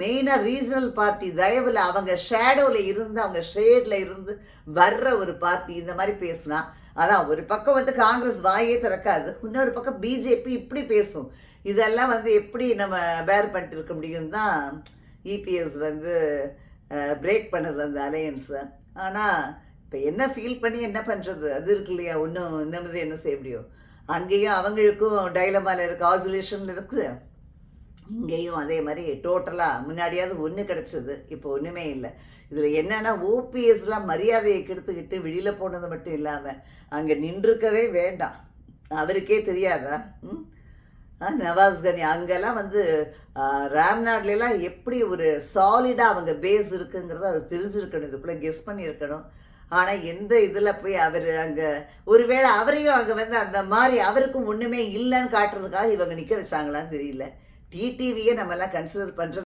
மெயினாக regional party தயவில் அவங்க ஷேடோவில் இருந்து அவங்க ஷேடில் இருந்து வர்ற ஒரு பார்ட்டி இந்த மாதிரி பேசுனா, அதான் ஒரு பக்கம் வந்து காங்கிரஸ் வாயே திறக்காது, இன்னொரு பக்கம் பிஜேபி இப்படி பேசும். இதெல்லாம் வந்து எப்படி நம்ம பேர் பண்ணிட்டு இருக்க முடியும் தான் இபிஎஸ் வந்து பிரேக் பண்ணது அந்த அலையன்ஸை. ஆனால் இப்போ என்ன ஃபீல் பண்ணி என்ன பண்ணுறது, அது இருக்கு இல்லையா, ஒன்றும் நிம்மதி என்ன செய்ய முடியும். அங்கேயும் அவங்களுக்கும் டைலமாவில் இருக்குது, ஆசிலேஷனில் இருக்குது. இங்கேயும் அதே மாதிரி டோட்டலாக முன்னாடியாவது ஒன்று கிடச்சிது, இப்போ ஒன்றுமே இல்லை. இதில் என்னென்னா ஓபிஎஸ்லாம் மரியாதையை கெடுத்துக்கிட்டு வெளியில் போனது மட்டும் இல்லாமல் அங்கே நின்றுக்கவே வேண்டாம். அவருக்கே தெரியாதா? நவாஸ்கனி அங்கெல்லாம் வந்து ராம்நாட்லாம் எப்படி ஒரு சாலிடாக அவங்க பேஸ் இருக்குங்கிறத அவர் தெரிஞ்சிருக்கணும், இதுக்குள்ளே கெஸ் பண்ணியிருக்கணும். ஆனால் எந்த இதில் போய் அவர் அங்கே ஒருவேளை அவரையும் அங்கே வந்து அந்த மாதிரி அவருக்கும் ஒன்றுமே இல்லைன்னு காட்டுறதுக்காக இவங்க நிற்க வச்சாங்களான்னு தெரியல. டிடிவியை நம்மெல்லாம் கன்சிடர் பண்ணுறது